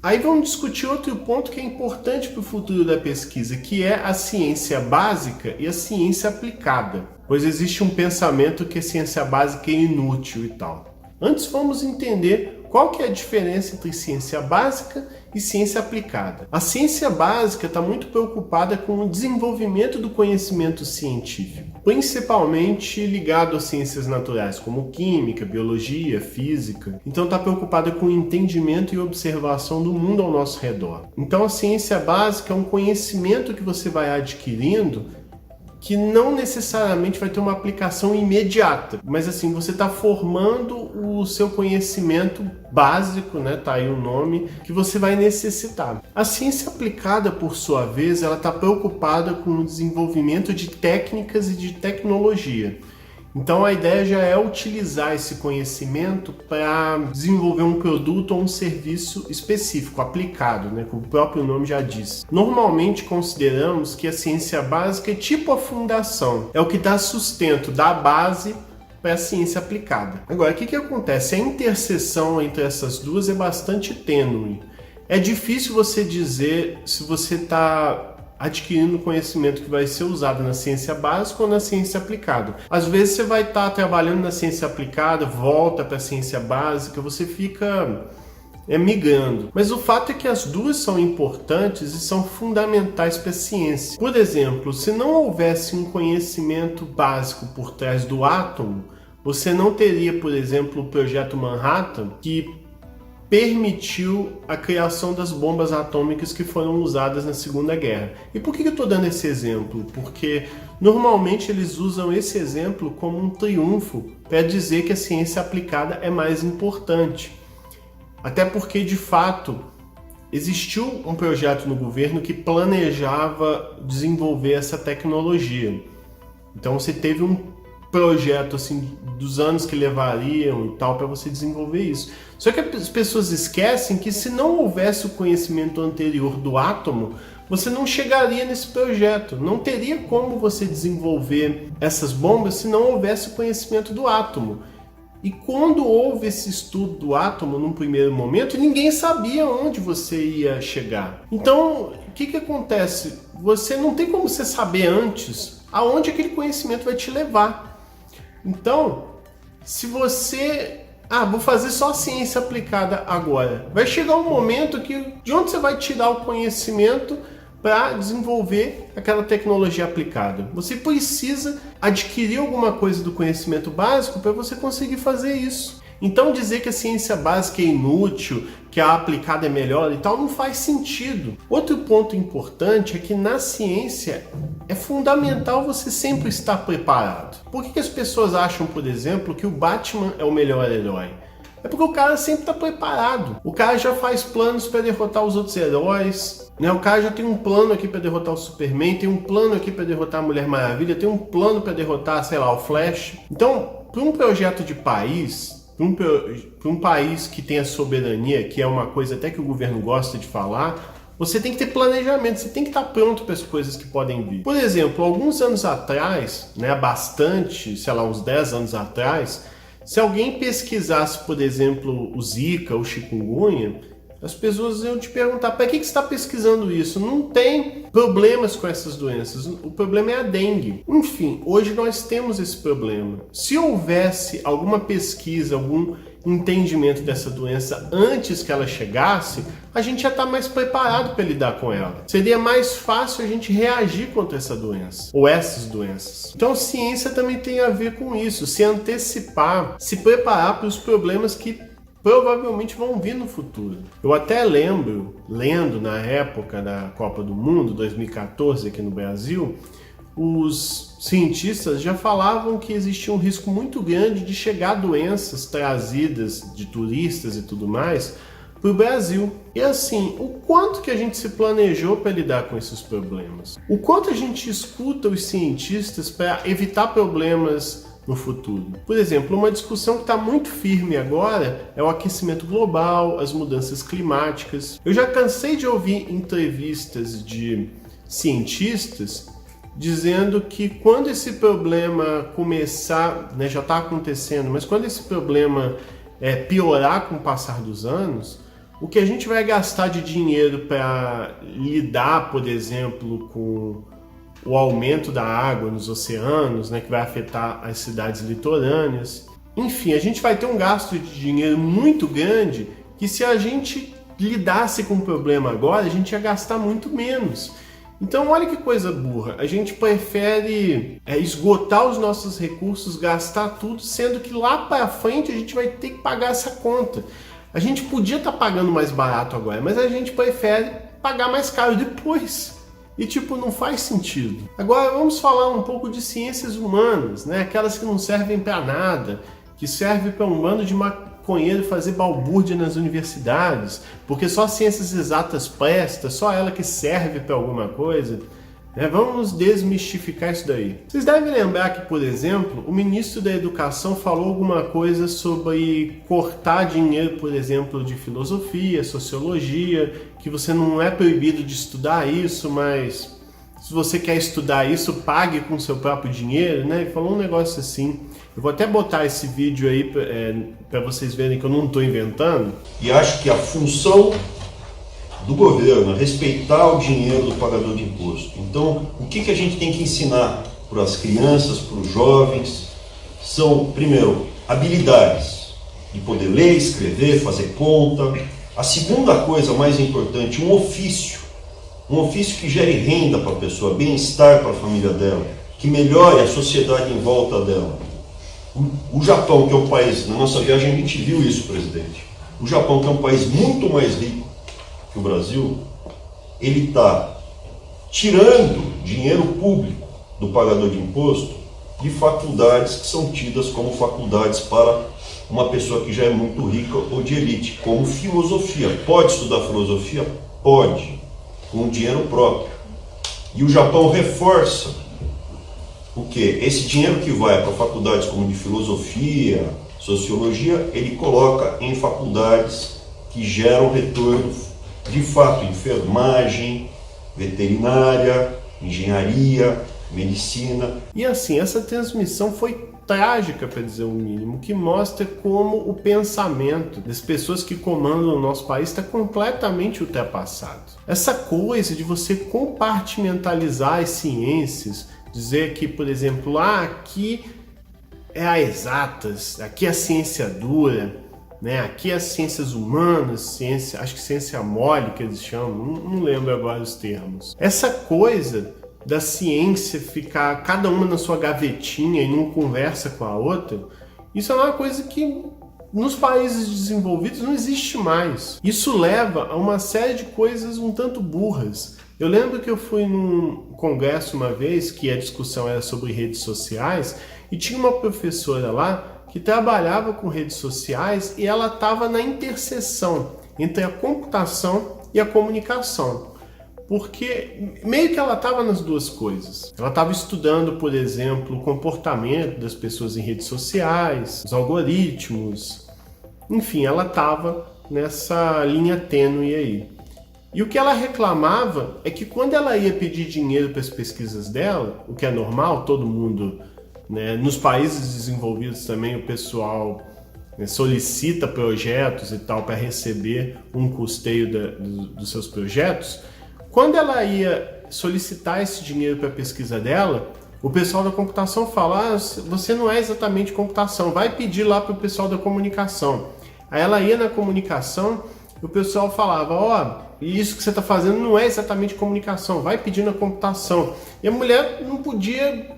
Aí vamos discutir outro ponto que é importante para o futuro da pesquisa, que é a ciência básica e a ciência aplicada. Pois existe um pensamento que a ciência básica é inútil e tal. Antes vamos entender qual que é a diferença entre ciência básica e ciência aplicada. A ciência básica está muito preocupada com o desenvolvimento do conhecimento científico, principalmente ligado às ciências naturais, como química, biologia, física. Então está preocupada com o entendimento e observação do mundo ao nosso redor. Então a ciência básica é um conhecimento que você vai adquirindo que não necessariamente vai ter uma aplicação imediata, mas assim, você está formando o seu conhecimento básico, né? Tá aí o nome, que você vai necessitar. A ciência aplicada, por sua vez, ela está preocupada com o desenvolvimento de técnicas e de tecnologia. Então a ideia já é utilizar esse conhecimento para desenvolver um produto ou um serviço específico, aplicado, né, como o próprio nome já diz. Normalmente consideramos que a ciência básica é tipo a fundação, é o que dá sustento, dá base para a ciência aplicada. Agora, o que acontece? A interseção entre essas duas é bastante tênue. É difícil você dizer se você está adquirindo conhecimento que vai ser usado na ciência básica ou na ciência aplicada. Às vezes você vai estar trabalhando na ciência aplicada, volta para a ciência básica, você fica migrando. Mas o fato é que as duas são importantes e são fundamentais para a ciência. Por exemplo, se não houvesse um conhecimento básico por trás do átomo, você não teria, por exemplo, o Projeto Manhattan, que permitiu a criação das bombas atômicas que foram usadas na Segunda Guerra. E por que eu estou dando esse exemplo? Porque normalmente eles usam esse exemplo como um triunfo para dizer que a ciência aplicada é mais importante. Até porque, de fato, existiu um projeto no governo que planejava desenvolver essa tecnologia. Então você teve um projeto assim dos anos que levariam e tal para você desenvolver isso. Só que as pessoas esquecem que se não houvesse o conhecimento anterior do átomo, você não chegaria nesse projeto. Não teria como você desenvolver essas bombas se não houvesse o conhecimento do átomo. E quando houve esse estudo do átomo num primeiro momento, ninguém sabia onde você ia chegar. Então, o que acontece? Você não tem como você saber antes aonde aquele conhecimento vai te levar. Então, se você... vou fazer só ciência aplicada agora. Vai chegar um momento que de onde você vai tirar o conhecimento para desenvolver aquela tecnologia aplicada? Você precisa adquirir alguma coisa do conhecimento básico para você conseguir fazer isso. Então dizer que a ciência básica é inútil, que a aplicada é melhor e tal, não faz sentido. Outro ponto importante é que na ciência é fundamental você sempre estar preparado. Por que as pessoas acham, por exemplo, que o Batman é o melhor herói? É porque o cara sempre está preparado. O cara já faz planos para derrotar os outros heróis, né? O cara já tem um plano aqui para derrotar o Superman, tem um plano aqui para derrotar a Mulher Maravilha, tem um plano para derrotar, sei lá, o Flash. Então, para um projeto de país, para um país que tem a soberania, que é uma coisa até que o governo gosta de falar, você tem que ter planejamento, você tem que estar pronto para as coisas que podem vir. Por exemplo, alguns anos atrás, né, bastante, sei lá, uns 10 anos atrás, se alguém pesquisasse, por exemplo, o Zika, o chikungunya, as pessoas iam te perguntar, para que você está pesquisando isso? Não tem problemas com essas doenças, o problema é a dengue. Enfim, hoje nós temos esse problema. Se houvesse alguma pesquisa, algum entendimento dessa doença antes que ela chegasse, a gente já está mais preparado para lidar com ela. Seria mais fácil a gente reagir contra essa doença, ou essas doenças. Então ciência também tem a ver com isso, se antecipar, se preparar para os problemas que provavelmente vão vir no futuro. Eu até lembro, lendo na época da Copa do Mundo, 2014, aqui no Brasil, os cientistas já falavam que existia um risco muito grande de chegar doenças trazidas de turistas e tudo mais para o Brasil. E assim, o quanto que a gente se planejou para lidar com esses problemas? O quanto a gente escuta os cientistas para evitar problemas no futuro? Por exemplo, uma discussão que está muito firme agora é o aquecimento global, as mudanças climáticas. Eu já cansei de ouvir entrevistas de cientistas dizendo que quando esse problema começar, né, já está acontecendo, mas quando esse problema piorar com o passar dos anos, o que a gente vai gastar de dinheiro para lidar, por exemplo, com o aumento da água nos oceanos, né, que vai afetar as cidades litorâneas. Enfim, a gente vai ter um gasto de dinheiro muito grande que, se a gente lidasse com o problema agora, a gente ia gastar muito menos. Então, olha que coisa burra. A gente prefere esgotar os nossos recursos, gastar tudo, sendo que lá para frente a gente vai ter que pagar essa conta. A gente podia estar pagando mais barato agora, mas a gente prefere pagar mais caro depois. E não faz sentido. Agora vamos falar um pouco de ciências humanas, né? Aquelas que não servem para nada, que servem para um bando de maconheiro fazer balbúrdia nas universidades, porque só ciências exatas presta, só ela que serve para alguma coisa. Vamos desmistificar isso daí. Vocês devem lembrar que, por exemplo, o ministro da Educação falou alguma coisa sobre cortar dinheiro, por exemplo, de filosofia, sociologia, que você não é proibido de estudar isso, mas se você quer estudar isso, pague com seu próprio dinheiro, né? Ele falou um negócio assim. Eu vou até botar esse vídeo aí para vocês verem que eu não estou inventando. E acho que a função do governo é respeitar o dinheiro do pagador de imposto. Então, o que a gente tem que ensinar para as crianças, para os jovens, são, primeiro, habilidades de poder ler, escrever, fazer conta. A segunda coisa mais importante, um ofício que gere renda para a pessoa, bem-estar para a família dela, que melhore a sociedade em volta dela. O Japão, que é um país, na nossa viagem a gente viu isso, presidente. O Japão, que é um país muito mais rico que o Brasil, ele está tirando dinheiro público do pagador de imposto de faculdades que são tidas como faculdades para uma pessoa que já é muito rica ou de elite, como filosofia. Pode estudar filosofia? Pode, com dinheiro próprio. E o Japão reforça o quê? Esse dinheiro que vai para faculdades como de filosofia, sociologia, ele coloca em faculdades que geram retorno de fato, enfermagem, veterinária, engenharia, medicina. E assim, essa transmissão foi trágica, para dizer o mínimo, que mostra como o pensamento das pessoas que comandam o nosso país está completamente ultrapassado. Essa coisa de você compartimentalizar as ciências, dizer que, por exemplo, aqui é a exatas, aqui é a ciência dura, né? Aqui as ciências humanas, acho que ciência mole que eles chamam, não lembro agora os termos. Essa coisa da ciência ficar cada uma na sua gavetinha e não conversa com a outra, isso é uma coisa que nos países desenvolvidos não existe mais. Isso leva a uma série de coisas um tanto burras. Eu lembro que eu fui num congresso uma vez que a discussão era sobre redes sociais e tinha uma professora lá que trabalhava com redes sociais e ela estava na interseção entre a computação e a comunicação. Porque meio que ela estava nas duas coisas. Ela estava estudando, por exemplo, o comportamento das pessoas em redes sociais, os algoritmos. Enfim, ela estava nessa linha tênue aí. E o que ela reclamava é que quando ela ia pedir dinheiro para as pesquisas dela, o que é normal, todo mundo, né, nos países desenvolvidos também o pessoal solicita projetos e tal para receber um custeio dos seus projetos. Quando ela ia solicitar esse dinheiro para a pesquisa dela, o pessoal da computação fala: você não é exatamente computação, vai pedir lá para o pessoal da comunicação. Aí ela ia na comunicação e o pessoal falava: isso que você está fazendo não é exatamente comunicação, vai pedir na computação. E a mulher não podia,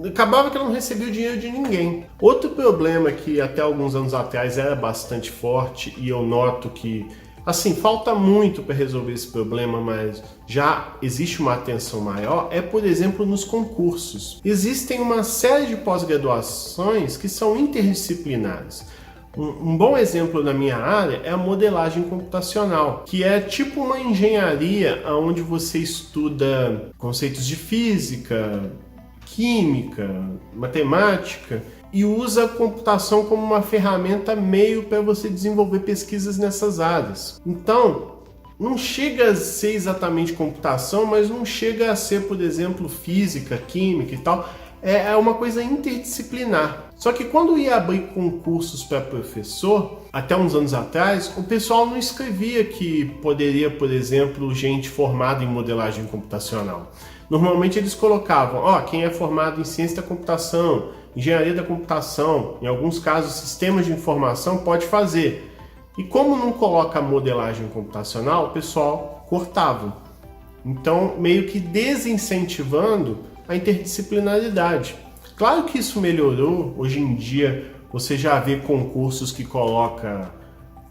acabava que ela não recebia o dinheiro de ninguém. Outro problema que até alguns anos atrás era bastante forte, e eu noto que assim, falta muito para resolver esse problema, mas já existe uma atenção maior, é, por exemplo, nos concursos. Existem uma série de pós-graduações que são interdisciplinares. Um bom exemplo na minha área é a modelagem computacional, que é tipo uma engenharia onde você estuda conceitos de física, química, matemática, e usa a computação como uma ferramenta meio para você desenvolver pesquisas nessas áreas. Então, não chega a ser exatamente computação, mas não chega a ser, por exemplo, física, química e tal. é uma coisa interdisciplinar. Só que quando ia abrir concursos para professor, até uns anos atrás, o pessoal não escrevia que poderia, por exemplo, gente formada em modelagem computacional. Normalmente eles colocavam, quem é formado em ciência da computação, engenharia da computação, em alguns casos sistemas de informação, pode fazer. E como não coloca modelagem computacional, o pessoal cortava. Então, meio que desincentivando a interdisciplinaridade. Claro que isso melhorou, hoje em dia você já vê concursos que coloca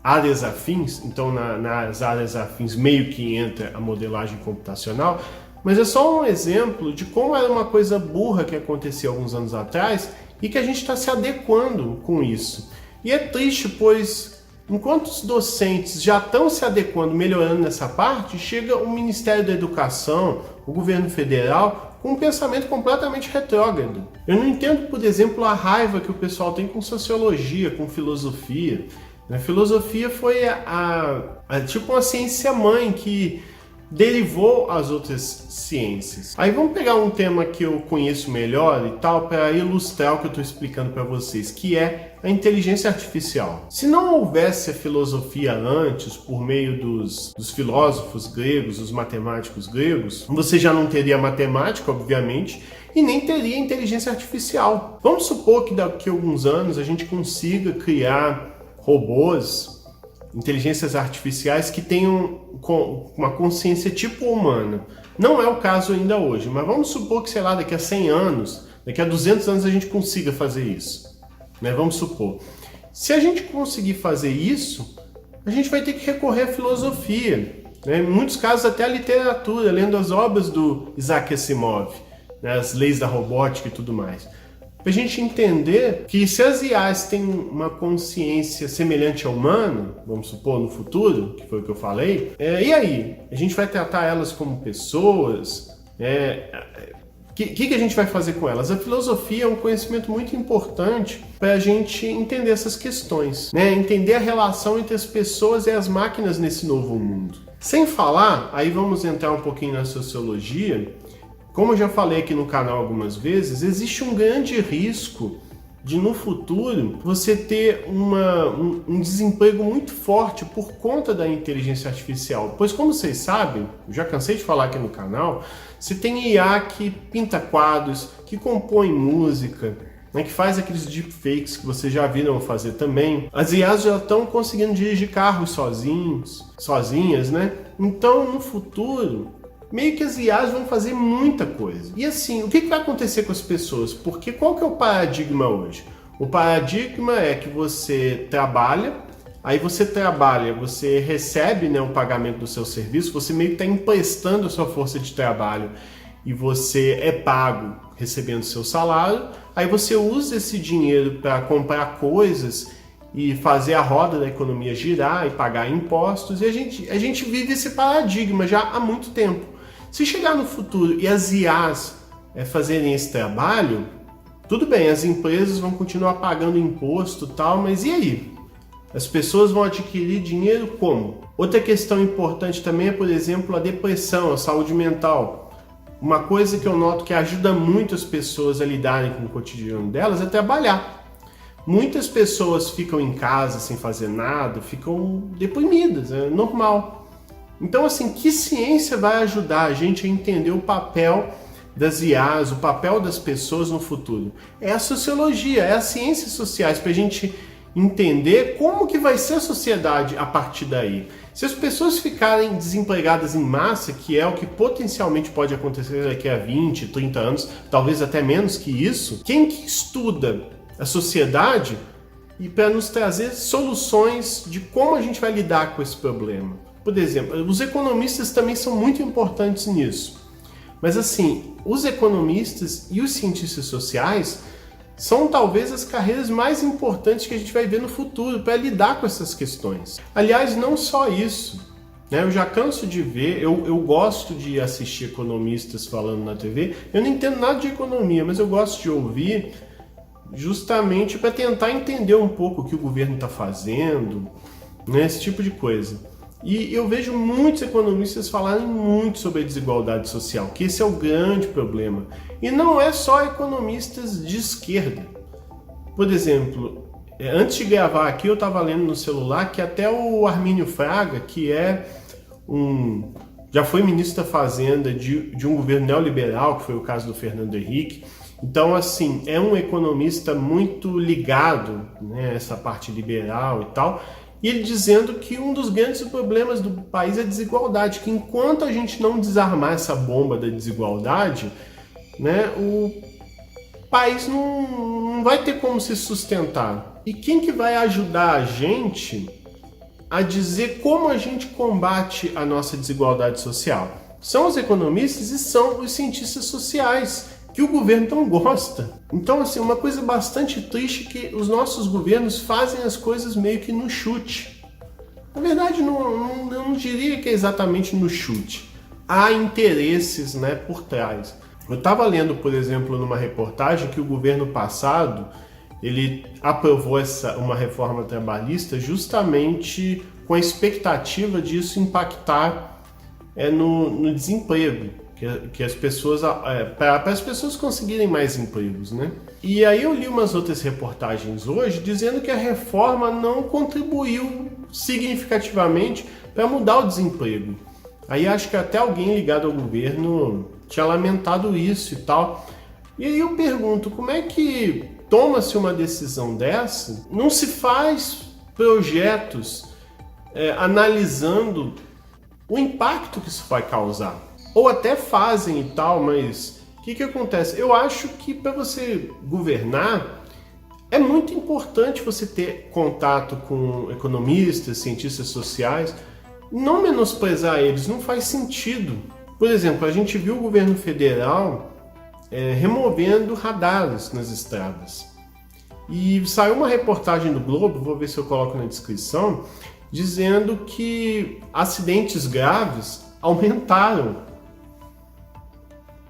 áreas afins, então nas áreas afins meio que entra a modelagem computacional, mas é só um exemplo de como era uma coisa burra que acontecia alguns anos atrás e que a gente está se adequando com isso. E é triste, pois enquanto os docentes já estão se adequando, melhorando nessa parte, chega o Ministério da Educação, o governo federal, com um pensamento completamente retrógrado. Eu não entendo, por exemplo, a raiva que o pessoal tem com sociologia, com filosofia. A filosofia foi tipo uma ciência mãe que derivou as outras ciências. Aí vamos pegar um tema que eu conheço melhor e tal, para ilustrar o que eu estou explicando para vocês, que é a inteligência artificial. Se não houvesse a filosofia antes, por meio dos filósofos gregos, os matemáticos gregos, você já não teria matemática, obviamente, e nem teria inteligência artificial. Vamos supor que daqui a alguns anos a gente consiga criar robôs, inteligências artificiais que tenham uma consciência tipo humana. Não é o caso ainda hoje, mas vamos supor que, sei lá, daqui a 100 anos, daqui a 200 anos a gente consiga fazer isso. Vamos supor. Se a gente conseguir fazer isso, a gente vai ter que recorrer à filosofia. Em muitos casos até à literatura, lendo as obras do Isaac Asimov, as leis da robótica e tudo mais. Para a gente entender que se as IAs têm uma consciência semelhante à humana, vamos supor no futuro, que foi o que eu falei, e aí? A gente vai tratar elas como pessoas? O que a gente vai fazer com elas? A filosofia é um conhecimento muito importante para a gente entender essas questões, entender a relação entre as pessoas e as máquinas nesse novo mundo. Sem falar, aí vamos entrar um pouquinho na sociologia. Como eu já falei aqui no canal algumas vezes, existe um grande risco de no futuro você ter um desemprego muito forte por conta da inteligência artificial. Pois como vocês sabem, eu já cansei de falar aqui no canal, você tem IA que pinta quadros, que compõe música, que faz aqueles deepfakes que vocês já viram fazer também. As IAs já estão conseguindo dirigir carros sozinhas, Então, no futuro, meio que as IAs vão fazer muita coisa. E assim, o que vai acontecer com as pessoas? Porque qual que é o paradigma hoje? O paradigma é que você trabalha, você recebe o pagamento do seu serviço, você meio que está emprestando a sua força de trabalho e você é pago recebendo seu salário, aí você usa esse dinheiro para comprar coisas e fazer a roda da economia girar e pagar impostos, e a gente vive esse paradigma já há muito tempo. Se chegar no futuro e as IAs fazerem esse trabalho, tudo bem, as empresas vão continuar pagando imposto e tal, mas e aí? As pessoas vão adquirir dinheiro como? Outra questão importante também é, por exemplo, a depressão, a saúde mental. Uma coisa que eu noto que ajuda muito as pessoas a lidarem com o cotidiano delas é trabalhar. Muitas pessoas ficam em casa sem fazer nada, ficam deprimidas, é normal. Então, assim, que ciência vai ajudar a gente a entender o papel das IAs, o papel das pessoas no futuro? É a sociologia, é as ciências sociais, para a gente entender como que vai ser a sociedade a partir daí. Se as pessoas ficarem desempregadas em massa, que é o que potencialmente pode acontecer daqui a 20, 30 anos, talvez até menos que isso, quem que estuda a sociedade e para nos trazer soluções de como a gente vai lidar com esse problema? Por exemplo, os economistas também são muito importantes nisso. Mas assim, os economistas e os cientistas sociais são talvez as carreiras mais importantes que a gente vai ver no futuro para lidar com essas questões. Aliás, não só isso. Eu já canso de ver, eu gosto de assistir economistas falando na TV. Eu não entendo nada de economia, mas eu gosto de ouvir justamente para tentar entender um pouco o que o governo está fazendo, esse tipo de coisa. E eu vejo muitos economistas falarem muito sobre a desigualdade social, que esse é o grande problema. E não é só economistas de esquerda. Por exemplo, antes de gravar aqui eu estava lendo no celular que até o Armínio Fraga, que já foi ministro da Fazenda de um governo neoliberal, que foi o caso do Fernando Henrique. Então, assim, é um economista muito ligado, né, a essa parte liberal e tal, e ele dizendo que um dos grandes problemas do país é a desigualdade, que enquanto a gente não desarmar essa bomba da desigualdade, né, o país não vai ter como se sustentar. E quem que vai ajudar a gente a dizer como a gente combate a nossa desigualdade social? São os economistas e são os cientistas sociais, que o governo não gosta. Então, assim, uma coisa bastante triste é que os nossos governos fazem as coisas meio que no chute. Na verdade, eu não diria que é exatamente no chute. Há interesses, né, por trás. Eu estava lendo, por exemplo, numa reportagem que o governo passado ele aprovou uma reforma trabalhista justamente com a expectativa disso impactar no desemprego. Que as pessoas, para as pessoas conseguirem mais empregos, né? E aí eu li umas outras reportagens hoje dizendo que a reforma não contribuiu significativamente para mudar o desemprego. Aí acho que até alguém ligado ao governo tinha lamentado isso e tal. E aí eu pergunto, como é que toma-se uma decisão dessa? Não se faz projetos analisando o impacto que isso vai causar. Ou até fazem e tal, mas o que acontece? Eu acho que para você governar é muito importante você ter contato com economistas, cientistas sociais, não menosprezar eles, não faz sentido. Por exemplo, a gente viu o governo federal removendo radares nas estradas. E saiu uma reportagem do Globo, vou ver se eu coloco na descrição, dizendo que acidentes graves aumentaram,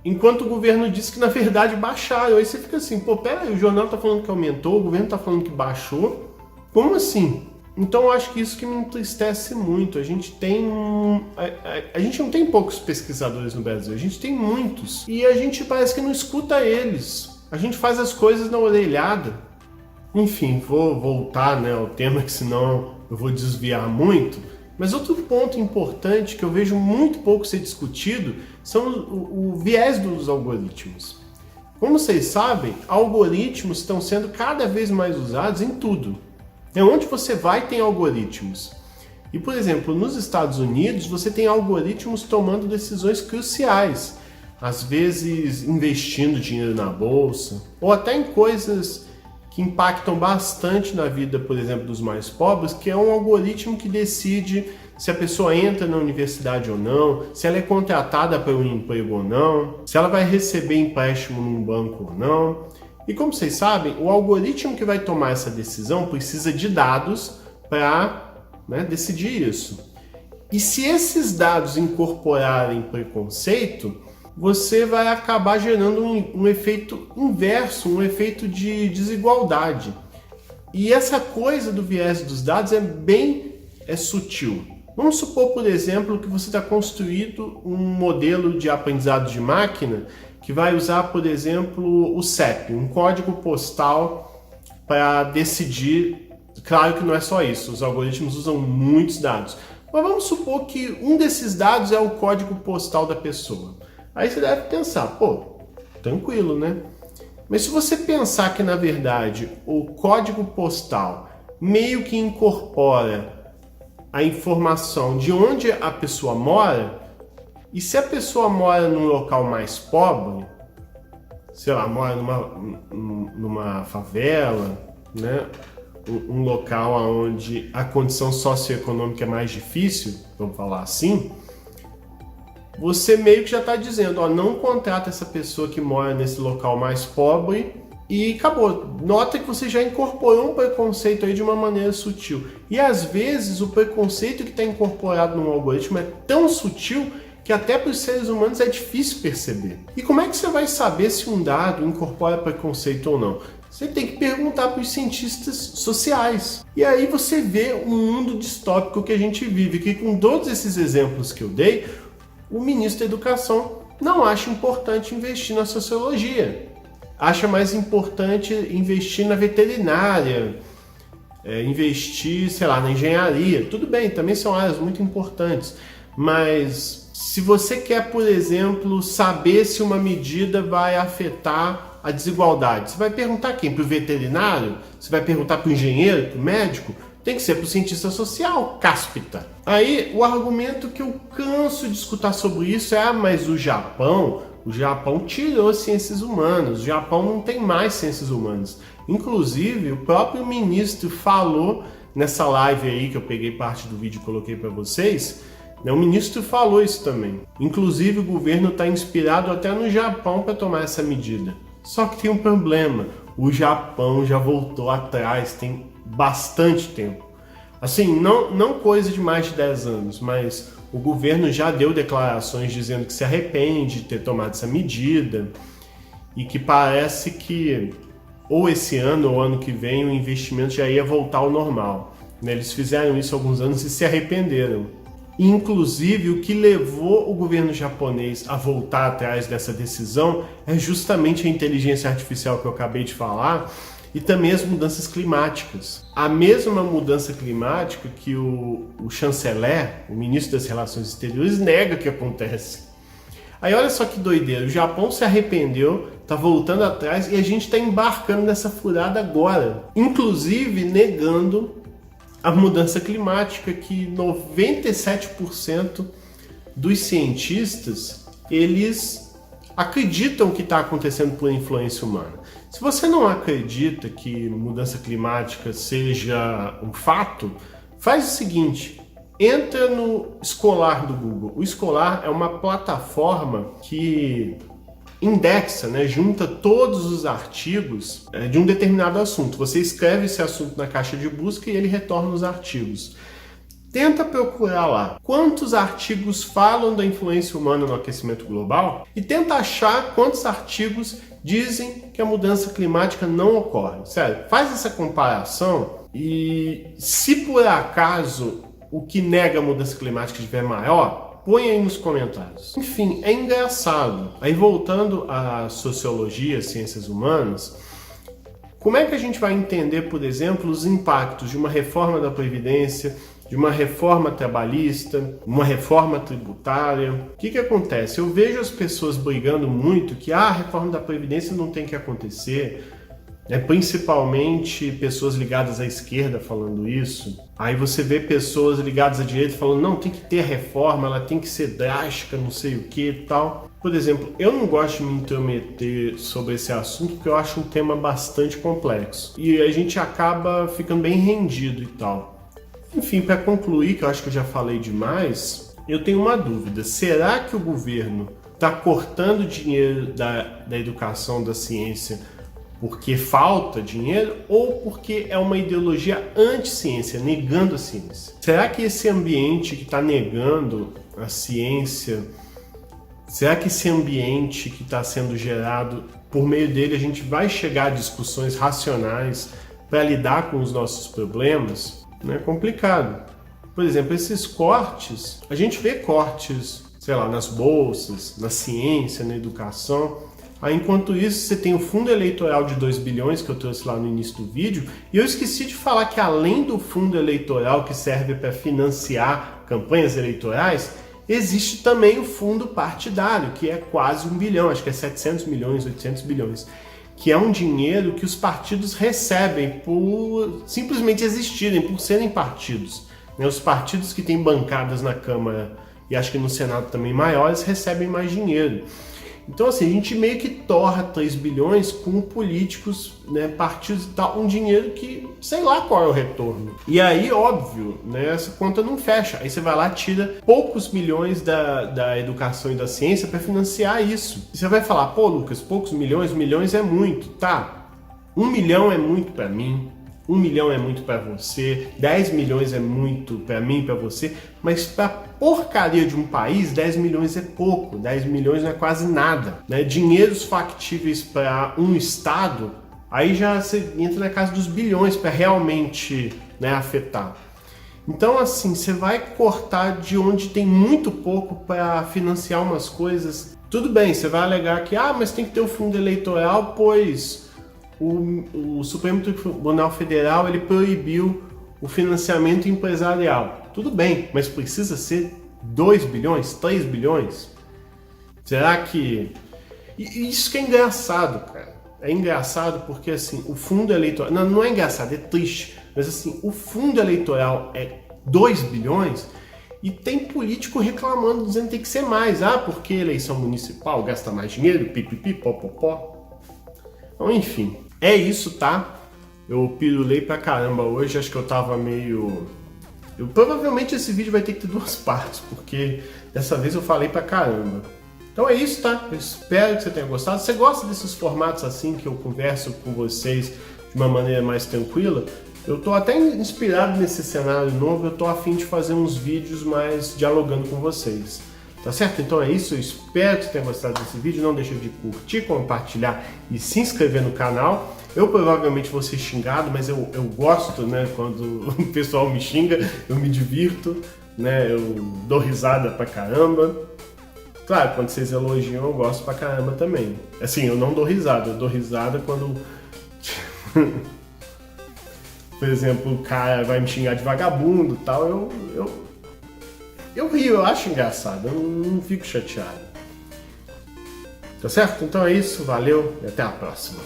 enquanto o governo disse que na verdade baixaram. Aí você fica assim, pô, peraí, o jornal tá falando que aumentou, o governo tá falando que baixou, como assim? Então eu acho que isso que me entristece muito. A gente não tem poucos pesquisadores no Brasil, a gente tem muitos, e a gente parece que não escuta eles, a gente faz as coisas na orelhada. Enfim, vou voltar, né, ao tema, que senão eu vou desviar muito. Mas outro ponto importante que eu vejo muito pouco ser discutido são o viés dos algoritmos. Como vocês sabem, algoritmos estão sendo cada vez mais usados em tudo. Onde você vai tem algoritmos. E, por exemplo, nos Estados Unidos você tem algoritmos tomando decisões cruciais, às vezes investindo dinheiro na bolsa, ou até em coisas que impactam bastante na vida, por exemplo, dos mais pobres, que é um algoritmo que decide se a pessoa entra na universidade ou não, se ela é contratada para um emprego ou não, se ela vai receber empréstimo num banco ou não. E como vocês sabem, o algoritmo que vai tomar essa decisão precisa de dados para, né, decidir isso. E se esses dados incorporarem preconceito, você vai acabar gerando um efeito inverso, um efeito de desigualdade. E essa coisa do viés dos dados é sutil. Vamos supor, por exemplo, que você está construindo um modelo de aprendizado de máquina que vai usar, por exemplo, o CEP, um código postal, para decidir. Claro que não é só isso, os algoritmos usam muitos dados. Mas vamos supor que um desses dados é o código postal da pessoa. Aí você deve pensar, pô, tranquilo, né? Mas se você pensar que, na verdade, o código postal meio que incorpora a informação de onde a pessoa mora, e se a pessoa mora num local mais pobre, sei lá, mora numa favela, né? Um local onde a condição socioeconômica é mais difícil, vamos falar assim, você meio que já está dizendo, ó, não contrata essa pessoa que mora nesse local mais pobre e acabou. Nota que você já incorporou um preconceito aí de uma maneira sutil. E às vezes o preconceito que está incorporado num algoritmo é tão sutil que até para os seres humanos é difícil perceber. E como é que você vai saber se um dado incorpora preconceito ou não? Você tem que perguntar para os cientistas sociais. E aí você vê um mundo distópico que a gente vive, que com todos esses exemplos que eu dei, o ministro da Educação não acha importante investir na sociologia. Acha mais importante investir na veterinária, investir, sei lá, na engenharia. Tudo bem, também são áreas muito importantes, mas se você quer, por exemplo, saber se uma medida vai afetar a desigualdade, você vai perguntar quem? Para o veterinário? Você vai perguntar para o engenheiro, para o médico? Tem que ser para o cientista social, cáspita. Aí o argumento que eu canso de escutar sobre isso é: mas o Japão tirou ciências humanas, o Japão não tem mais ciências humanas. Inclusive, o próprio ministro falou nessa live aí, que eu peguei parte do vídeo e coloquei para vocês, o ministro falou isso também. Inclusive, o governo está inspirado até no Japão para tomar essa medida. Só que tem um problema: o Japão já voltou atrás, tem bastante tempo. Assim, não coisa de mais de 10 anos, mas o governo já deu declarações dizendo que se arrepende de ter tomado essa medida e que parece que ou esse ano ou ano que vem o investimento já ia voltar ao normal. Eles fizeram isso há alguns anos e se arrependeram. Inclusive, o que levou o governo japonês a voltar atrás dessa decisão é justamente a inteligência artificial que eu acabei de falar e também as mudanças climáticas. A mesma mudança climática que o chanceler, o ministro das Relações Exteriores, nega que acontece. Aí olha só que doideira, o Japão se arrependeu, está voltando atrás e a gente está embarcando nessa furada agora. Inclusive negando a mudança climática, que 97% dos cientistas, eles acreditam que está acontecendo por influência humana. Se você não acredita que mudança climática seja um fato, faz o seguinte: entra no Scholar do Google. O Scholar é uma plataforma que indexa, junta todos os artigos de um determinado assunto. Você escreve esse assunto na caixa de busca e ele retorna os artigos. Tenta procurar lá quantos artigos falam da influência humana no aquecimento global e tenta achar quantos artigos dizem que a mudança climática não ocorre. Sério, faz essa comparação e se por acaso o que nega a mudança climática estiver maior, põe aí nos comentários. Enfim, é engraçado. Aí voltando à sociologia, ciências humanas, como é que a gente vai entender, por exemplo, os impactos de uma reforma da Previdência, de uma reforma trabalhista, uma reforma tributária? O que acontece? Eu vejo as pessoas brigando muito que a reforma da Previdência não tem que acontecer, principalmente pessoas ligadas à esquerda falando isso. Aí você vê pessoas ligadas à direita falando: não, tem que ter reforma, ela tem que ser drástica, não sei o que e tal. Por exemplo, eu não gosto de me intrometer sobre esse assunto porque eu acho um tema bastante complexo e a gente acaba ficando bem rendido e tal. Enfim, para concluir, que eu acho que eu já falei demais, eu tenho uma dúvida: será que o governo está cortando dinheiro da educação, da ciência, porque falta dinheiro ou porque é uma ideologia anti-ciência, negando a ciência? Será que esse ambiente que está negando a ciência, será que esse ambiente que está sendo gerado, por meio dele a gente vai chegar a discussões racionais para lidar com os nossos problemas? Não é complicado. Por exemplo, esses cortes, a gente vê cortes, sei lá, nas bolsas, na ciência, na educação. Aí, enquanto isso, você tem o fundo eleitoral de 2 bilhões que eu trouxe lá no início do vídeo, e eu esqueci de falar que além do fundo eleitoral que serve para financiar campanhas eleitorais, existe também o fundo partidário, que é quase 1 bilhão, acho que é 700 milhões, 800 bilhões, que é um dinheiro que os partidos recebem por simplesmente existirem, por serem partidos. Os partidos que têm bancadas na Câmara e acho que no Senado também maiores recebem mais dinheiro. Então, assim, a gente meio que torra 3 bilhões com políticos, partidos e tal, um dinheiro que sei lá qual é o retorno. E aí, óbvio, essa conta não fecha. Aí você vai lá, tira poucos milhões da educação e da ciência para financiar isso. E você vai falar: pô, Lucas, poucos milhões é muito. Tá, 1 milhão é muito para mim, 1 milhão é muito para você, 10 milhões é muito para mim, para você, mas para porcaria de um país, 10 milhões é pouco, 10 milhões não é quase nada, né? Dinheiros factíveis para um estado, aí já você entra na casa dos bilhões para realmente, né, afetar. Então, assim, você vai cortar de onde tem muito pouco para financiar umas coisas. Tudo bem, você vai alegar que, mas tem que ter o fundo eleitoral, pois o Supremo Tribunal Federal ele proibiu o financiamento empresarial. Tudo bem, mas precisa ser 2 bilhões, 3 bilhões? Será que... E isso que é engraçado, cara. É engraçado porque, assim, o fundo eleitoral... Não é engraçado, é triste. Mas, assim, o fundo eleitoral é 2 bilhões e tem político reclamando, dizendo que tem que ser mais. Porque eleição municipal gasta mais dinheiro, pipipi, popopó. Então, enfim, é isso, tá? Eu pirulei pra caramba hoje, acho que eu tava meio... Provavelmente esse vídeo vai ter que ter 2 partes, porque dessa vez eu falei pra caramba. Então é isso, tá? Eu espero que você tenha gostado. Se você gosta desses formatos assim, que eu converso com vocês de uma maneira mais tranquila, eu tô até inspirado nesse cenário novo, eu tô a fim de fazer uns vídeos mais dialogando com vocês. Tá certo? Então é isso, eu espero que você tenha gostado desse vídeo. Não deixe de curtir, compartilhar e se inscrever no canal. Eu provavelmente vou ser xingado, mas eu gosto, né? Quando o pessoal me xinga, eu me divirto, né? Eu dou risada pra caramba. Claro, quando vocês elogiam, eu gosto pra caramba também. Assim, eu não dou risada, eu dou risada quando... Por exemplo, o cara vai me xingar de vagabundo e tal, eu rio, eu acho engraçado, eu não fico chateado. Tá certo? Então é isso, valeu e até a próxima.